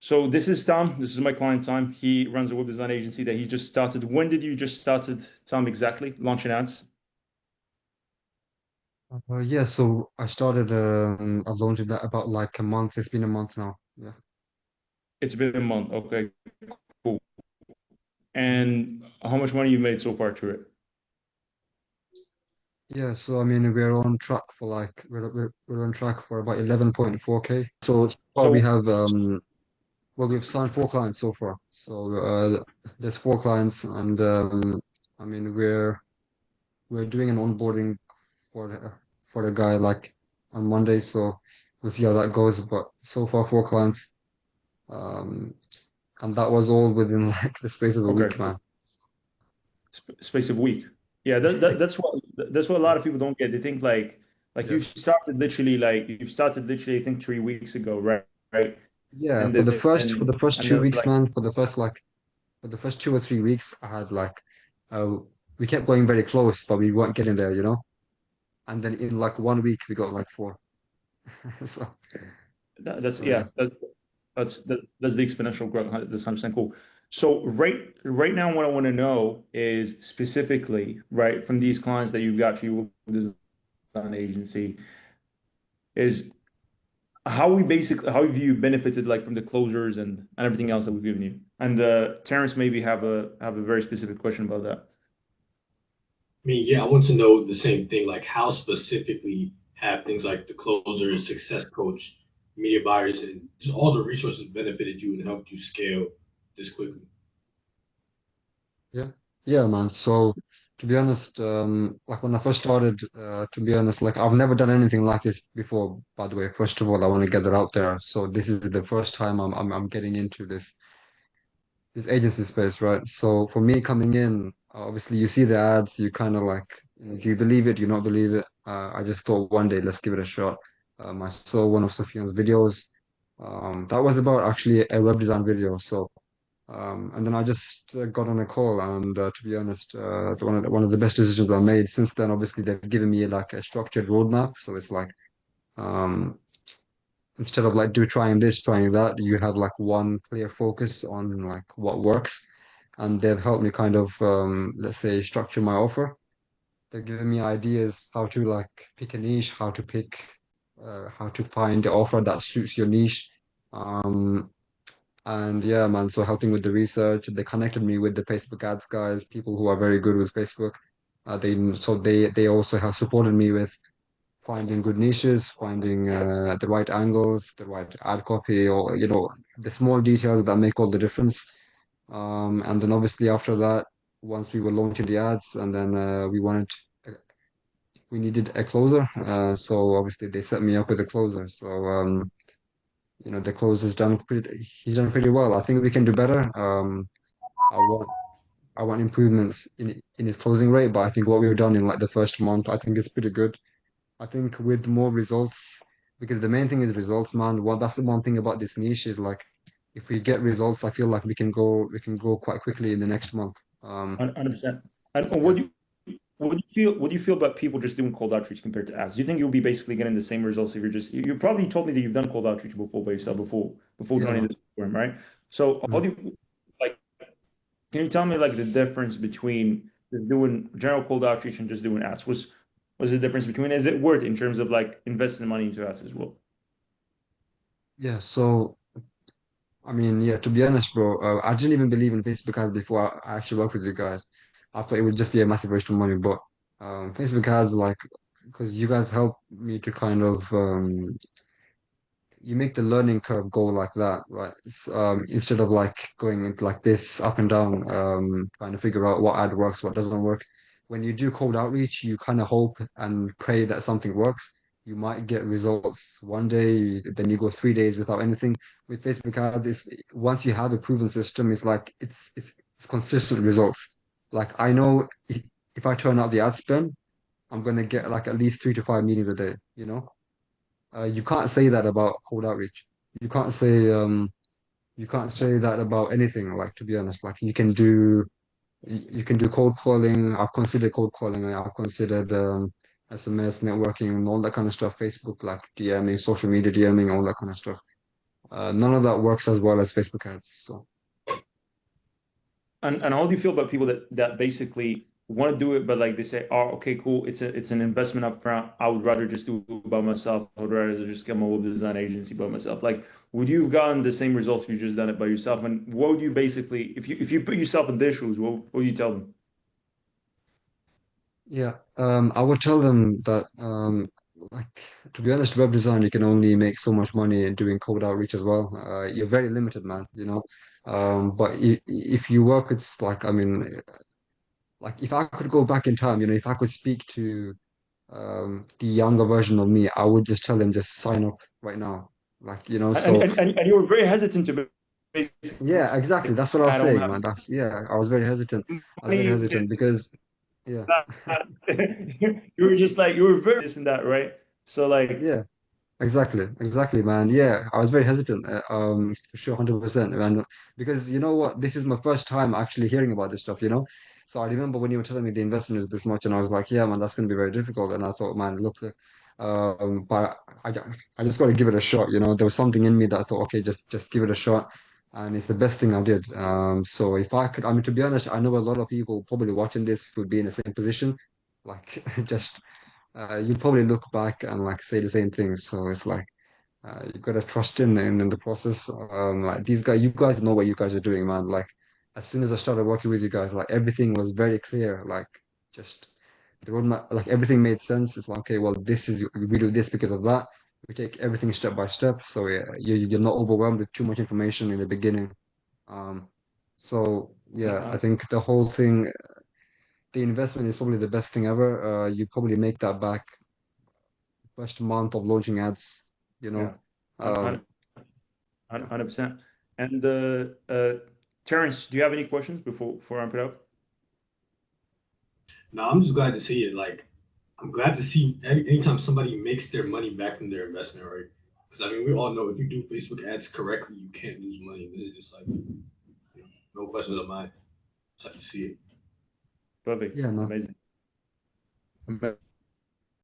So this is Tom. This is my client Tom. He runs a web design agency that he just started. When did you just started, Tom, exactly? Launching ads? Yeah, so I've launched that about like a month. It's been a month now. Yeah. It's been a month. Okay, cool. Mhm. And how much money you made so far through it? Yeah, so I mean we're on track for like we're on track for about 11.4K. So far we So, have well we've signed four clients so far. So there's four clients and I mean we're doing an onboarding for the guy like on Monday, so we'll see how that goes. But so far four clients. Um and that was all within like the space of a okay, week, cool. man. Space of a week. Yeah, that's what a lot of people don't get. They think like Yeah. you started literally I think 3 weeks ago, right? Right. Yeah, And for the then first for the and first two then weeks, like man, for the first 2 or 3 weeks, I had like uh we kept going very close, but we weren't getting there, you know? And then in like 1 week we got like four. So that's so yeah, yeah. that's the exponential growth. That's 100% cool. So right now, what I want to know is specifically right from these clients that you've got for your design agency is how have you benefited like from the closures and everything else that we've given you. And Terrence maybe have a very specific question about that. I mean, yeah, I want to know the same thing. Like, how specifically have things like the closer, success coach, media buyers, and just all the resources benefited you and helped you scale this quickly? Yeah. Yeah, man. So to be honest, like when I first started, to be honest, like I've never done anything like this before, by the way. First of all, I want to get that out there. So this is the first time I'm getting into this agency space, right? So for me coming in, obviously you see the ads, you kind of like, do you believe it? Do you not believe it? I just thought one day, let's give it a shot. I saw one of Sufyan's videos. That was about actually a web design video. So, and then I just got on a call, and to be honest, one of the best decisions I made. Since then, obviously they've given me like a structured roadmap. So it's like, um, instead of like do trying this, trying that, you have like one clear focus on like what works. And they've helped me kind of let's say structure my offer. They've given me ideas how to like pick a niche, how to find the offer that suits your niche. Um, and yeah, man, so helping with the research, they connected me with the Facebook ads guys, people who are very good with Facebook. They also have supported me with finding good niches, finding the right angles, the right ad copy, or the small details that make all the difference. And then obviously after that, once we were launching the ads, and then we needed a closer. So obviously they set me up with a closer. So the closer's he's done pretty well. I think we can do better. I want I want improvements in his closing rate, but I think what we've done in like the first month, I think is pretty good. I think with more results, because the main thing is results, man. That's the one thing about this niche is like if we get results, I feel like we can go quite quickly in the next month. 100%. And Yeah. what do you feel about people just doing cold outreach compared to ads? Do you think you'll be basically getting the same results if you probably told me that you've done cold outreach before by yourself before Yeah, joining man. this program, right? So how Mhm. do you like can you tell me like the difference between just doing general cold outreach and just doing ads? Was the difference between is it worth it in terms of like investing money into ads as well? Yeah, so I mean, yeah, to be honest, bro, I didn't even believe in Facebook ads before I actually worked with you guys. I thought it would just be a massive waste of money, but Facebook ads, like, because you guys help me to kind of you make the learning curve go like that, right? Instead of like going into like this up and down, trying to figure out what ad works, what doesn't work. When you do cold outreach, you kind of hope and pray that something works. You might get results one day, then you go 3 days without anything. With Facebook ads, once you have a proven system, it's like it's consistent results. Like I know if I turn out the ad spend, I'm gonna get like at least 3 to 5 meetings a day, you know? You can't say that about cold outreach. You can't say you can't say that about anything. Like to be honest, like you can do cold calling. I've considered cold calling. I've considered SMS networking and all that kind of stuff. Facebook like DMing, social media DMing, all that kind of stuff. none of that works as well as Facebook ads. So And how do you feel about people that basically want to do it, but like they say, oh, okay, cool, it's an investment up front. I would rather just do it by myself. I would rather just get my web design agency by myself. Like, would you have gotten the same results if you just done it by yourself? And what would you basically, if you put yourself in their shoes, what would you tell them? yeah, I would tell them that like to be honest, web design you can only make so much money in doing cold outreach as well. You're very limited, man. But if you work with like I mean, like if I could go back in time, if I could speak to the younger version of me, I would just tell him just sign up right now. Like, And so and, and, and you were very hesitant to basically yeah, exactly. say, That's what I was I don't saying, have man. That's yeah, I was very hesitant. I was very money. hesitant because yeah, You were just like you were very this and that, right? So like, yeah. Exactly, exactly, man. Yeah, I was very hesitant, for sure, 100%, man. Because you know what, this is my first time actually hearing about this stuff. So I remember when you were telling me the investment is this much, and I was like, yeah, man, that's going to be very difficult. And I thought, man, look, but I just got to give it a shot. There was something in me that I thought, okay, just give it a shot, and it's the best thing I did. So if I could, I mean, to be honest, I know a lot of people probably watching this would be in the same position, like just you probably look back and like say the same things. So it's like you gotta trust in the process. Like these guys, you guys know what you guys are doing, man. Like as soon as I started working with you guys, like everything was very clear. Like just the roadmap, like everything made sense. It's like okay, well, we do this because of that. We take everything step by step. So yeah, you're not overwhelmed with too much information in the beginning. Um, so yeah, I think the whole thing, the investment is probably the best thing ever. You probably make that back first month of launching ads, you yeah, know. Um, yeah. 100%. And Terrence, do you have any questions before I ramp it up? Now I'm just glad to see it. Like I'm glad to see anytime somebody makes their money back from their investment, right? Because I mean, we all know if you do Facebook ads correctly, you can't lose money. This is just like no questions of mine. Just like to see it. Perfect. Yeah, no. Amazing.